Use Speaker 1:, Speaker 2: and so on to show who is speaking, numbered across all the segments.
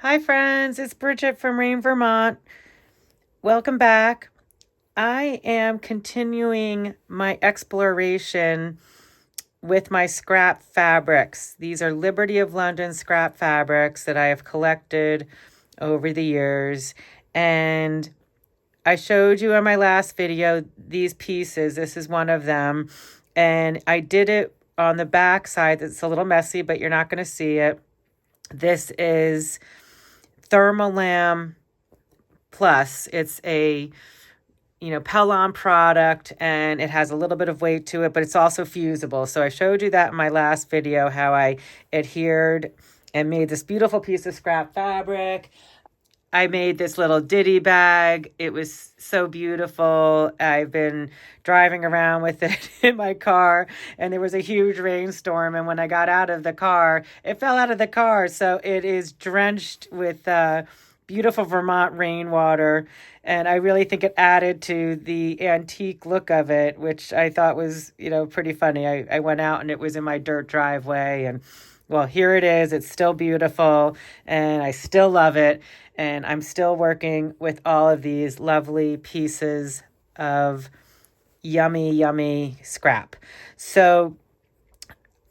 Speaker 1: Hi friends, it's Bridget from Rain, Vermont. Welcome back. I am continuing my exploration with my scrap fabrics. These are Liberty of London scrap fabrics that I have collected over the years. And I showed you in my last video these pieces. This is one of them. And I did it on the back side. It's a little messy, but you're not going to see it. This is Thermolam Plus. It's a Pellon product, and it has a little bit of weight to it, but it's also fusible. So I showed you that in my last video, how I adhered and made this beautiful piece of scrap fabric. I made this little ditty bag. It was so beautiful. I've been driving around with it in my car, and there was a huge rainstorm. And when I got out of the car, it fell out of the car. So it is drenched with beautiful Vermont rainwater. And I really think it added to the antique look of it, which I thought was, pretty funny. I went out and it was in my dirt driveway, and well, here it is. It's still beautiful, and I still love it. And I'm still working with all of these lovely pieces of yummy, yummy scrap. So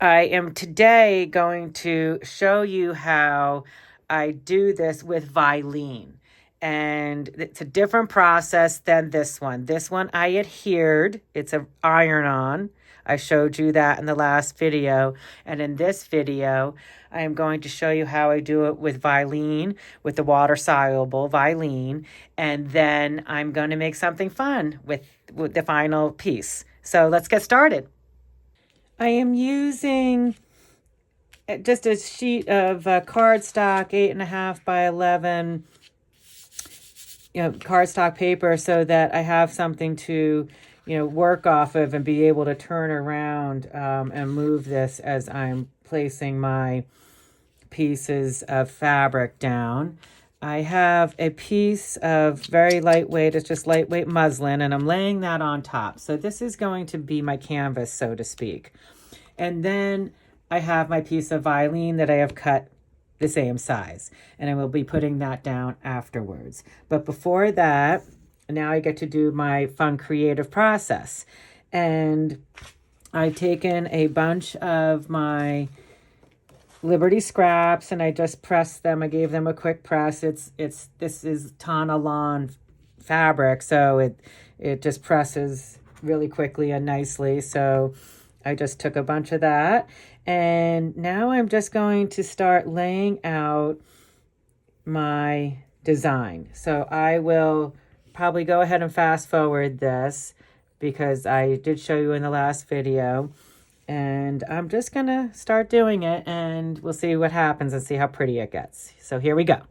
Speaker 1: I am today going to show you how I do this with Vilene. And it's a different process than this one. This one I adhered. It's an iron-on. I showed you that in the last video. And in this video, I am going to show you how I do it with Vilene, with the water soluble Vilene. And then I'm going to make something fun with the final piece. So let's get started. I am using just a sheet of cardstock, 8.5 by 11, cardstock paper, so that I have something to work off of and be able to turn around and move this as I'm placing my pieces of fabric down. I have a piece of very lightweight, it's just lightweight muslin, and I'm laying that on top. So this is going to be my canvas, so to speak. And then I have my piece of Vilene that I have cut the same size, and I will be putting that down afterwards. But before that, now I get to do my fun creative process. And I've taken a bunch of my Liberty scraps and I just pressed them. I gave them a quick press. This is Tana lawn fabric, so it just presses really quickly and nicely. So I just took a bunch of that, and now I'm just going to start laying out my design. So I will probably go ahead and fast forward this because I did show you in the last video, and I'm just gonna start doing it, and we'll see what happens and see how pretty it gets. So here we go.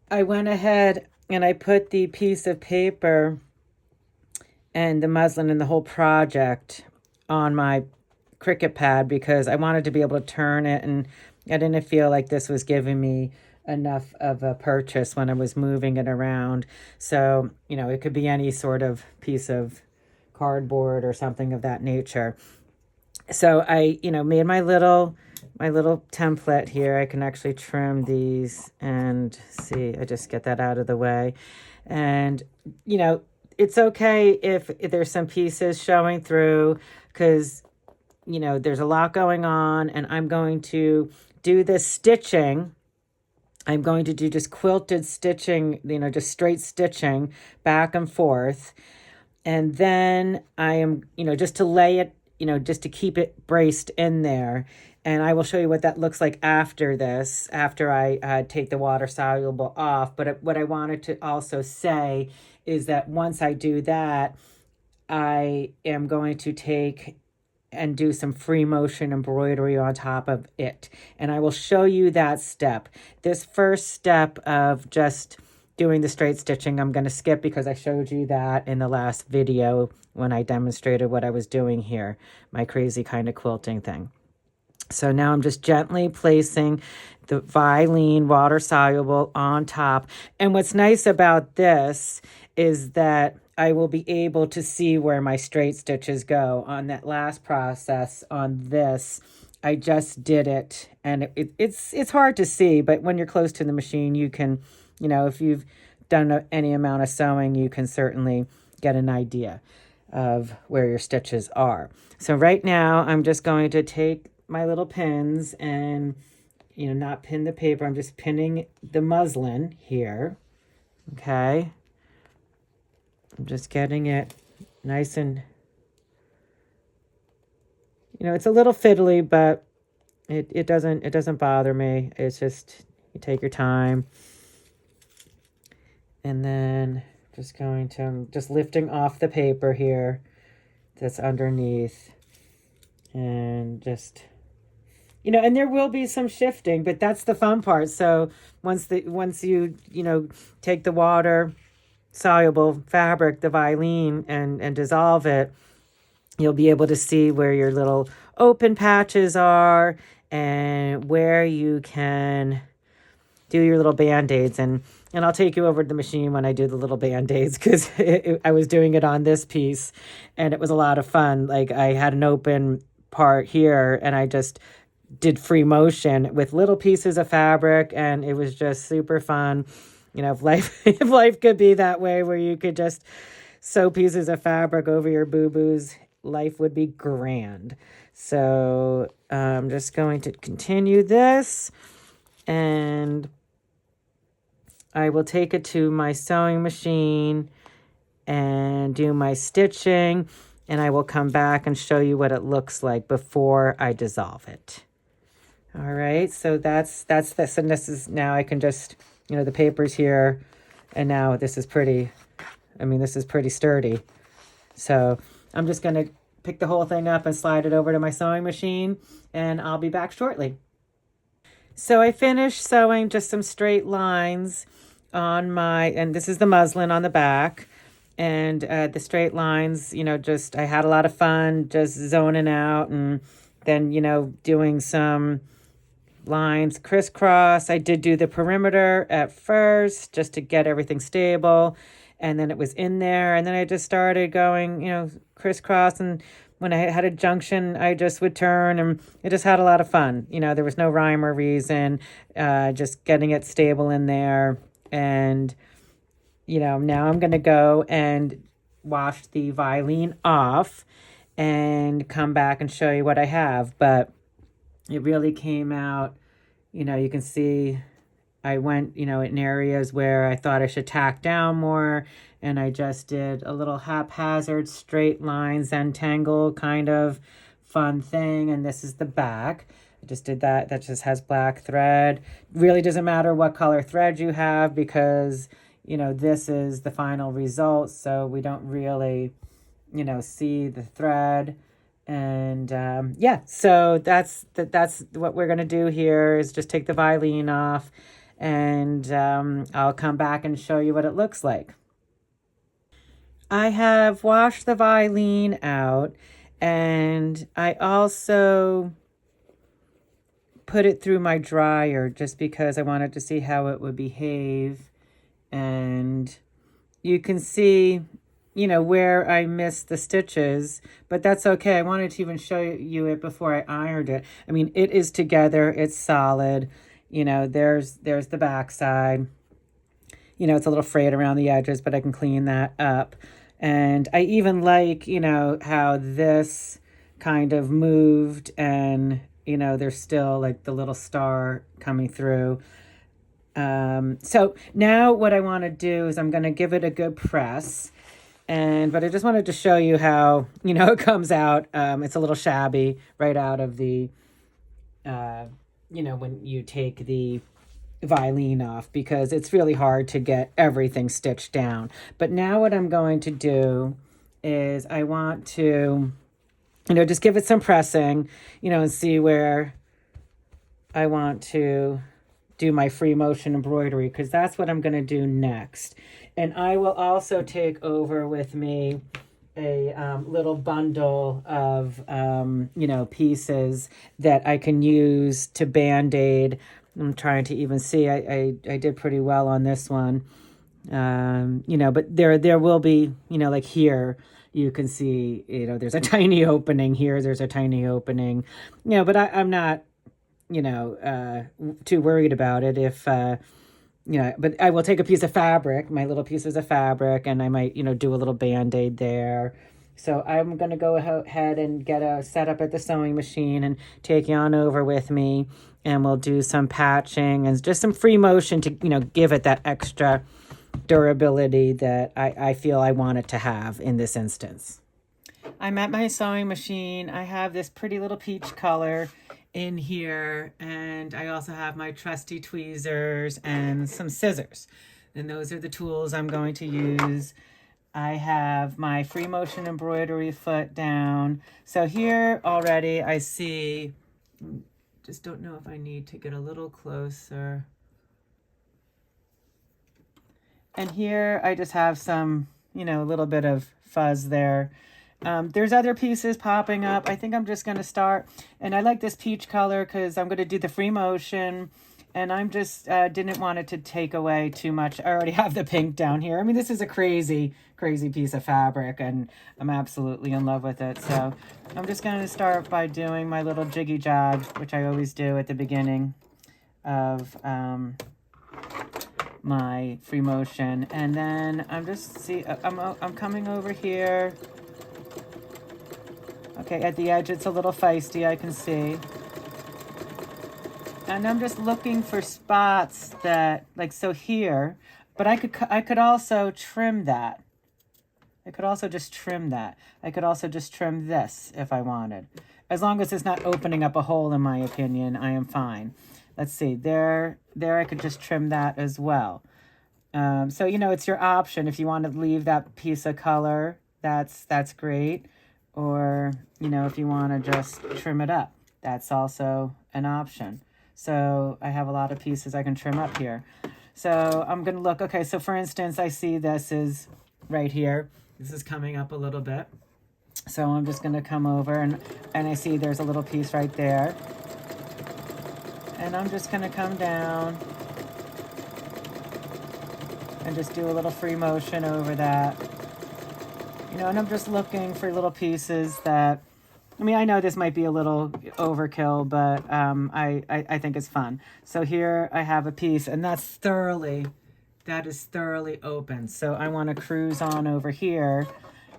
Speaker 1: I went ahead and I put the piece of paper and the muslin and the whole project on my Cricut pad because I wanted to be able to turn it, and I didn't feel like this was giving me enough of a purchase when I was moving it around. So, you know, it could be any sort of piece of cardboard or something of that nature. So I, you know, made my little template here. I can actually trim these and see, I just get that out of the way. And, you know, it's okay if there's some pieces showing through, because, you know, there's a lot going on, and I'm going to do this stitching. I'm going to do just quilted stitching, you know, just straight stitching back and forth. And then I am, you know, just to lay it, you know, just to keep it braced in there. And I will show you what that looks like after this, after I take the water soluble off. But what I wanted to also say is that once I do that, I am going to take and do some free motion embroidery on top of it. And I will show you that step. This first step of just doing the straight stitching, I'm going to skip because I showed you that in the last video when I demonstrated what I was doing here, my crazy kind of quilting thing. So now I'm just gently placing the Vilene water soluble on top. And what's nice about this is that I will be able to see where my straight stitches go. On that last process on this, I just did it, and it's hard to see, but when you're close to the machine, you can, you know, if you've done any amount of sewing, you can certainly get an idea of where your stitches are. So right now, I'm just going to take my little pins and, you know, not pin the paper. I'm just pinning the muslin here. Okay. I'm just getting it nice and, you know, it's a little fiddly, but it doesn't bother me. It's just, you take your time. And then just going to, I'm just lifting off the paper here that's underneath, and just, you know, and there will be some shifting, but that's the fun part. So once you, you know, take the water soluble fabric, the Vilene, and dissolve it, you'll be able to see where your little open patches are and where you can do your little band-aids. And I'll take you over to the machine when I do the little band-aids, because I was doing it on this piece and it was a lot of fun. Like, I had an open part here and I just did free motion with little pieces of fabric, and it was just super fun. You know, if life could be that way, where you could just sew pieces of fabric over your boo-boos, life would be grand. So I'm just going to continue this, and I will take it to my sewing machine and do my stitching, and I will come back and show you what it looks like before I dissolve it. All right, so that's this, and this is, now I can just, you know, the paper's here, and now this is pretty, I mean, this is pretty sturdy. So I'm just going to pick the whole thing up and slide it over to my sewing machine, and I'll be back shortly. So I finished sewing just some straight lines on my, and this is the muslin on the back, and the straight lines, you know, just, I had a lot of fun just zoning out, and then, you know, doing some lines crisscross. I did do the perimeter at first just to get everything stable, and then it was in there, and then I just started going, you know, crisscross, and when I had a junction, I just would turn, and it just had a lot of fun. You know, there was no rhyme or reason, just getting it stable in there. And, you know, now I'm going to go and wash the Vilene off and come back and show you what I have. But it really came out, you know, you can see I went, you know, in areas where I thought I should tack down more, and I just did a little haphazard straight lines and tangle kind of fun thing. And this is the back. I just did that. That just has black thread. Really doesn't matter what color thread you have, because, you know, this is the final result. So we don't really, you know, see the thread. And yeah, so that's what we're going to do here, is just take the Vilene off, and I'll come back and show you what it looks like. I have washed the Vilene out, and I also put it through my dryer just because I wanted to see how it would behave. And you can see, you know, where I missed the stitches, but that's okay. I wanted to even show you it before I ironed it. I mean, it is together, it's solid. You know, there's the back side. You know, it's a little frayed around the edges, but I can clean that up. And I even like, you know, how this kind of moved and, you know, there's still like the little star coming through. So now what I want to do is I'm going to give it a good press. But I just wanted to show you how, you know, it comes out. It's a little shabby right out of the, you know, when you take the Vilene off, because it's really hard to get everything stitched down. But now what I'm going to do is I want to, you know, just give it some pressing, you know, and see where I want to do my free motion embroidery, because that's what I'm going to do next. And I will also take over with me a little bundle of, you know, pieces that I can use to Band-Aid. I'm trying to even see, I did pretty well on this one. You know, but there will be, you know, like here, you can see, you know, there's a tiny opening here. There's a tiny opening, you know, but I'm not, you know, too worried about it if, you know, but I will take a piece of fabric, my little pieces of fabric, and I might, you know, do a little Band-Aid there. So I'm going to go ahead and get a setup at the sewing machine and take you on over with me, and we'll do some patching and just some free motion to, you know, give it that extra durability that I feel I want it to have in this instance. I'm at my sewing machine. I have this pretty little peach color in here, and I also have my trusty tweezers and some scissors, and those are the tools I'm going to use. I have my free motion embroidery foot down. So here already I see, just don't know if I need to get a little closer. And here I just have some, you know, a little bit of fuzz there. There's other pieces popping up. I think I'm just going to start. And I like this peach color because I'm going to do the free motion. And I'm just, didn't want it to take away too much. I already have the pink down here. I mean, this is a crazy, crazy piece of fabric, and I'm absolutely in love with it. So I'm just going to start by doing my little jiggy jab, which I always do at the beginning of my free motion. And then I'm just, I'm coming over here. Okay, at the edge, it's a little feisty, I can see. And I'm just looking for spots that, like, so here, but I could also trim that. I could also just trim that. I could also just trim this if I wanted. As long as it's not opening up a hole, in my opinion, I am fine. Let's see, there I could just trim that as well. So, you know, it's your option. If you want to leave that piece of color, that's great. Or, you know, if you want to just trim it up, that's also an option. So I have a lot of pieces I can trim up here. So I'm going to look, okay, so for instance, I see this is right here. This is coming up a little bit. So I'm just going to come over and I see there's a little piece right there. And I'm just going to come down and just do a little free motion over that. You know, and I'm just looking for little pieces that, I mean, I know this might be a little overkill, but I think it's fun. So here I have a piece, and that is thoroughly open. So I want to cruise on over here,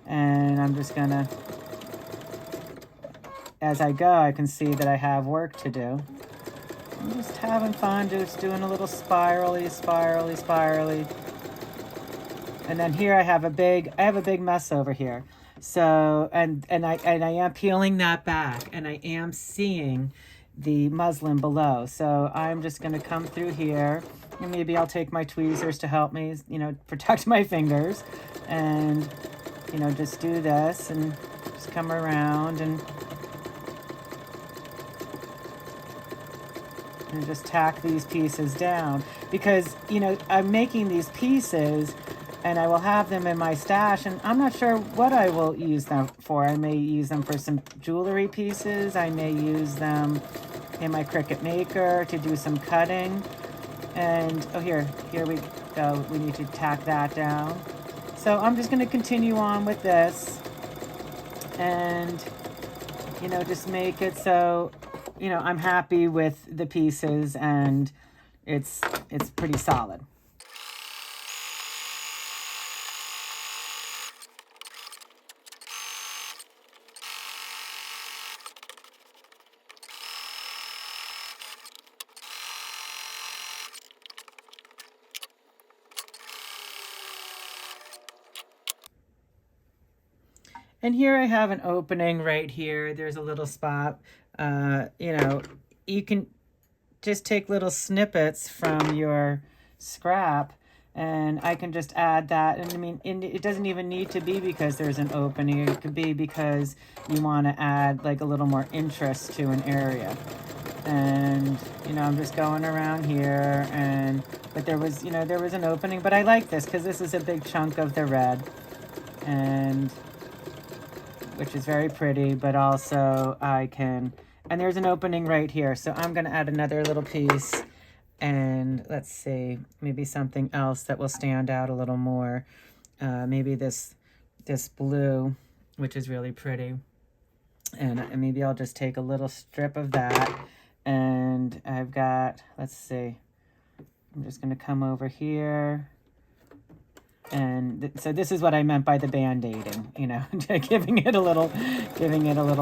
Speaker 1: and I'm just going to, as I go, I can see that I have work to do. I'm just having fun, just doing a little spirally. And then here I have a big mess over here. So, and I am peeling that back, and I am seeing the muslin below. So I'm just going to come through here, and maybe I'll take my tweezers to help me, you know, protect my fingers, and, you know, just do this and just come around and just tack these pieces down, because, you know, I'm making these pieces and I will have them in my stash, and I'm not sure what I will use them for. I may use them for some jewelry pieces. I may use them in my Cricut Maker to do some cutting. And, oh, here we go. We need to tack that down. So I'm just going to continue on with this and, you know, just make it so, you know, I'm happy with the pieces and it's pretty solid. And here I have an opening right here. There's a little spot. You know, you can just take little snippets from your scrap and I can just add that. And I mean, it doesn't even need to be because there's an opening. It could be because you want to add like a little more interest to an area. And, you know, I'm just going around here but there was, you know, there was an opening, but I like this because this is a big chunk of the red and which is very pretty, but also and there's an opening right here. So I'm going to add another little piece and let's see, maybe something else that will stand out a little more. Maybe this blue, which is really pretty. And maybe I'll just take a little strip of that. And I've got, let's see, I'm just going to come over here. And so this is what I meant by the band-aiding, you know, giving it a little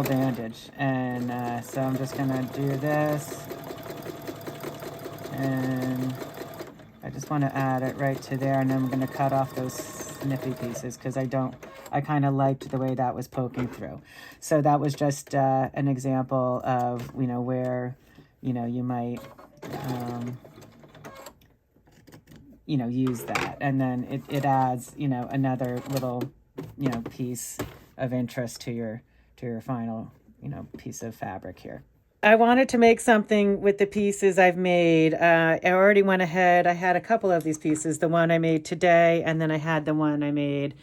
Speaker 1: bandage. And so I'm just going to do this. And I just want to add it right to there. And then I'm going to cut off those snippy pieces because I kind of liked the way that was poking through. So that was just an example of, you know, where, you know, you might... you know, use that. And then it adds, you know, another little, you know, piece of interest to your final, you know, piece of fabric here. I wanted to make something with the pieces I've made. I already went ahead. I had a couple of these pieces, the one I made today, and then I had the one I made,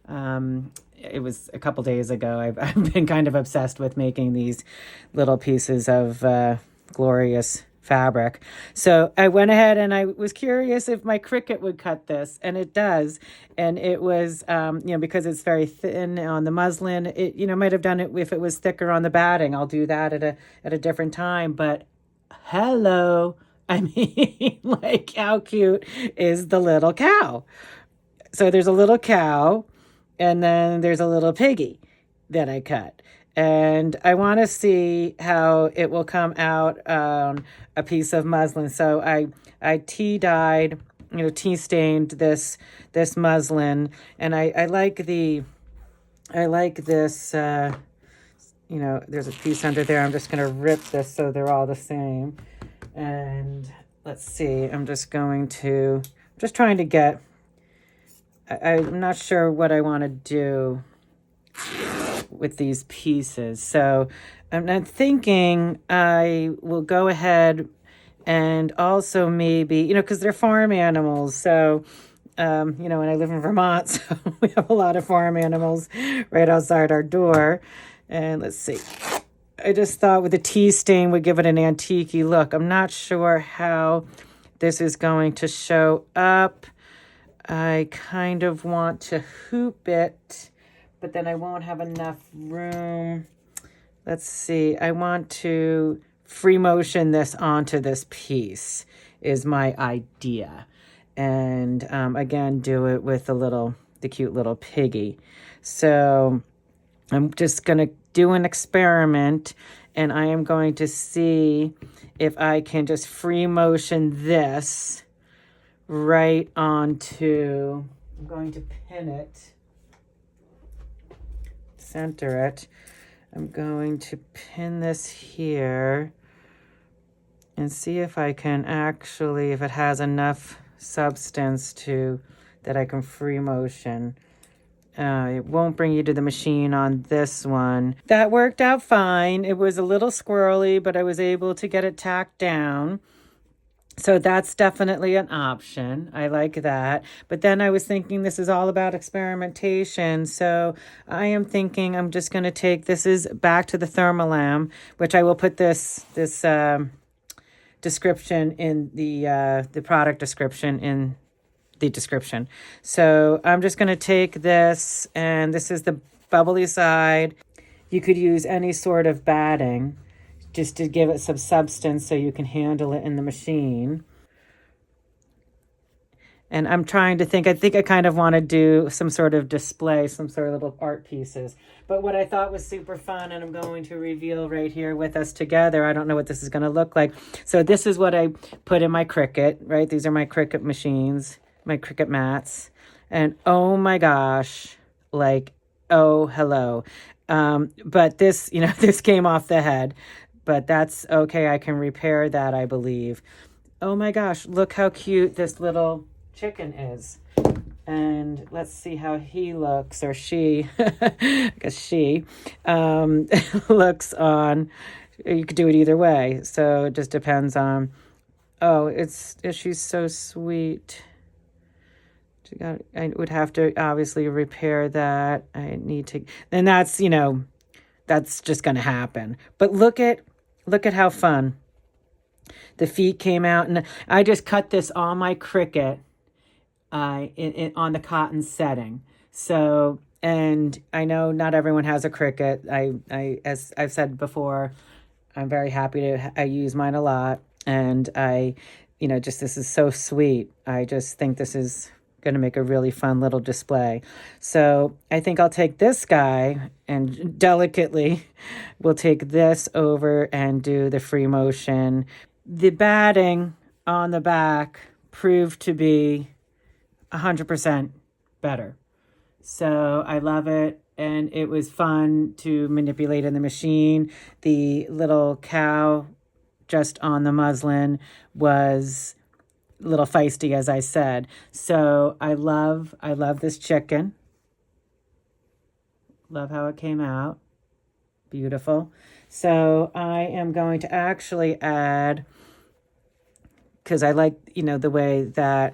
Speaker 1: it was a couple days ago. I've been kind of obsessed with making these little pieces of glorious fabric. So I went ahead and I was curious if my Cricut would cut this, and it does. And it was, you know, because it's very thin on the muslin, it, you know, might have done it if it was thicker on the batting. I'll do that at a different time. But hello, I mean, like, how cute is the little cow? So there's a little cow, and then there's a little piggy that I cut. And I want to see how it will come out on a piece of muslin. So I tea-dyed, you know, tea-stained this muslin. And I like this, you know, there's a piece under there. I'm just going to rip this so they're all the same. And let's see, I'm just trying to get, I'm not sure what I want to do with these pieces. So I'm thinking I will go ahead and also maybe, you know, because they're farm animals. So, you know, and I live in Vermont, so we have a lot of farm animals right outside our door. And let's see. I just thought with the tea stain would give it an antique-y look. I'm not sure how this is going to show up. I kind of want to hoop it, but then I won't have enough room. Let's see. I want to free motion this onto this piece is my idea. And again, do it with the cute little piggy. So I'm just going to do an experiment, and I am going to see if I can just free motion this right onto, I'm going to pin it, center it. I'm going to pin this here and see if I can actually, if it has enough substance that I can free motion. It won't bring you to the machine on this one. That worked out fine. It was a little squirrely, but I was able to get it tacked down. So that's definitely an option. I like that. But then I was thinking this is all about experimentation. So I am thinking I'm just going to take, this is back to the Thermolam, which I will put this description in the product description in the description. So I'm just going to take this, and this is the bubbly side. You could use any sort of batting just to give it some substance so you can handle it in the machine. And I'm trying to think, I think I kind of want to do some sort of display, some sort of little art pieces. But what I thought was super fun, and I'm going to reveal right here with us together, I don't know what this is going to look like. So this is what I put in my Cricut, right? These are my Cricut machines, my Cricut mats. And oh my gosh, like, oh, hello. But this, you know, this came off the head. But that's okay. I can repair that, I believe. Oh my gosh, look how cute this little chicken is. And let's see how he looks, or she, I guess she, looks on. You could do it either way. So it just depends on, oh, she's so sweet. I would have to obviously repair that. I need to, and that's, you know, that's just going to happen. But look at how fun. The feet came out, and I just cut this on my Cricut on the cotton setting. So, and I know not everyone has a Cricut. As I've said before, I'm very happy I use mine a lot. And you know, just this is so sweet. I just think this is going to make a really fun little display. So I think I'll take this guy and delicately we'll take this over and do the free motion. The batting on the back proved to be 100% better. So I love it. And it was fun to manipulate in the machine. The little cow just on the muslin was a little feisty, as I said. So I love this chicken. Love how it came out. Beautiful. So I am going to actually add, because I like, you know, the way that,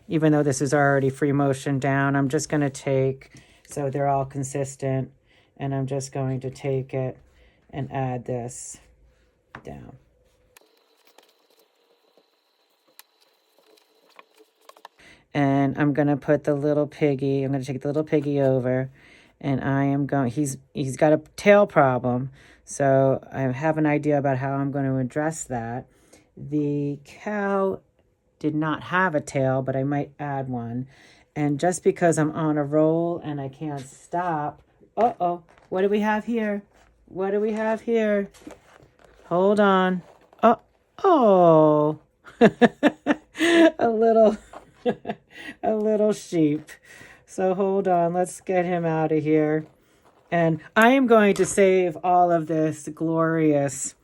Speaker 1: even though this is already free motion down, I'm just going to take, so they're all consistent, and I'm just going to take it and add this down. And I'm going to put the little piggy, I'm going to take the little piggy over, and I am going, he's got a tail problem, so I have an idea about how I'm going to address that. The cow did not have a tail, but I might add one. And just because I'm on a roll and I can't stop, uh-oh, what do we have here? What do we have here? Hold on. Oh, a little... a little sheep. So hold on, let's get him out of here. And I am going to save all of this glorious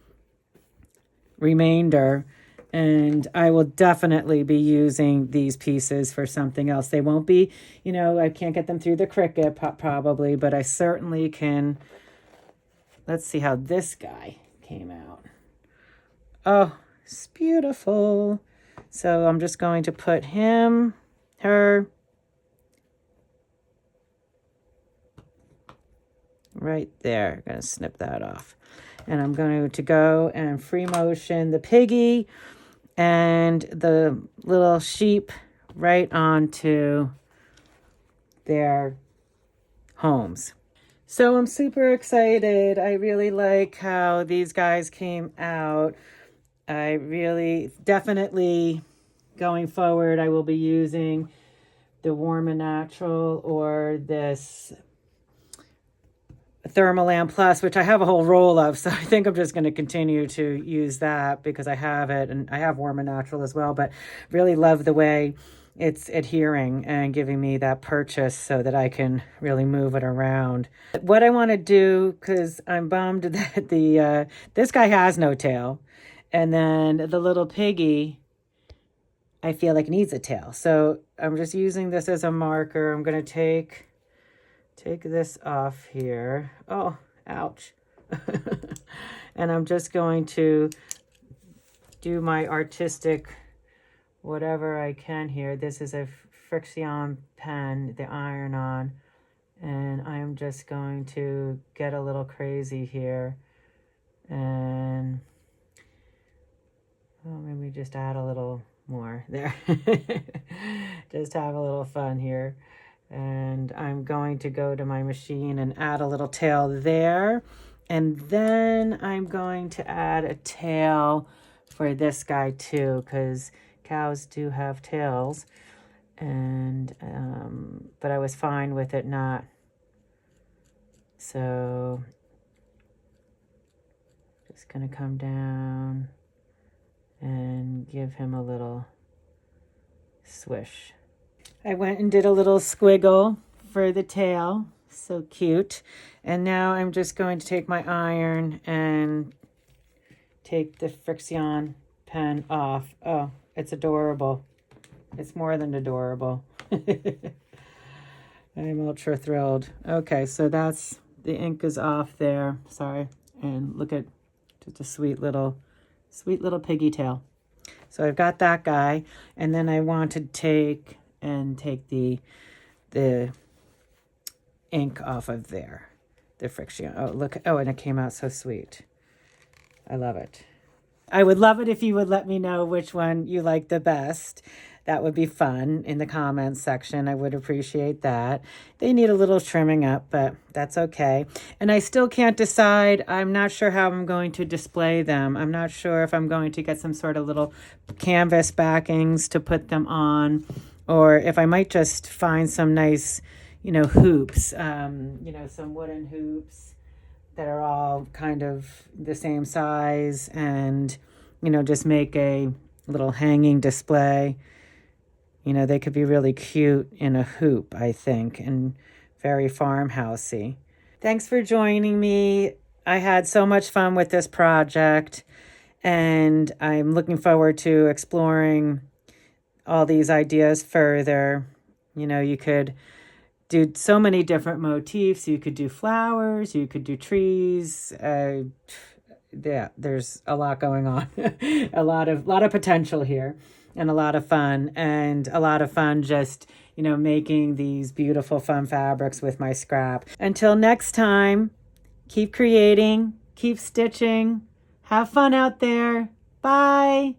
Speaker 1: remainder, and I will definitely be using these pieces for something else. They won't be, you know, I can't get them through the Cricut probably, but I certainly can. Let's see how this guy came out. Oh, it's beautiful. So I'm just going to put her right there. I'm going to snip that off. And I'm going to go and free motion the piggy and the little sheep right onto their homes. So I'm super excited. I really like how these guys came out. I really, definitely, going forward, I will be using the Warm and Natural or this Thermolam Plus, which I have a whole roll of. So I think I'm just going to continue to use that because I have it, and I have Warm and Natural as well. But really love the way it's adhering and giving me that purchase so that I can really move it around. What I want to do, because I'm bummed that this guy has no tail. And then the little piggy, I feel like needs a tail. So I'm just using this as a marker. I'm going to take this off here. Oh, ouch. And I'm just going to do my artistic whatever I can here. This is a friction pen, the iron on, and I'm just going to get a little crazy here, and maybe just add a little more there. Just have a little fun here. And I'm going to go to my machine and add a little tail there. And then I'm going to add a tail for this guy too, because cows do have tails. And but I was fine with it not. So just gonna come down and give him a little swish. I went and did a little squiggle for the tail. So cute. And now I'm just going to take my iron and take the friction pen off. Oh, it's adorable. It's more than adorable. I'm ultra thrilled. Okay, so that's, the ink is off there. Sorry. And look at just a sweet little piggy tail. So I've got that guy. And then I want to take the ink off of there, the friction. Oh, look. Oh, and it came out so sweet. I love it. I would love it if you would let me know which one you like the best. That would be fun in the comments section. I would appreciate that. They need a little trimming up, but that's okay. And I still can't decide. I'm not sure how I'm going to display them. I'm not sure if I'm going to get some sort of little canvas backings to put them on, or if I might just find some nice, hoops, some wooden hoops that are all kind of the same size, and, just make a little hanging display. They could be really cute in a hoop, I think, and very farmhousey. Thanks for joining me. I had so much fun with this project, and I'm looking forward to exploring all these ideas further. You could do so many different motifs. You could do flowers, you could do trees. Yeah, there's a lot going on. a lot of potential here, and a lot of fun, just, making these beautiful fun fabrics with my scrap. Until next time, keep creating, keep stitching, have fun out there. Bye.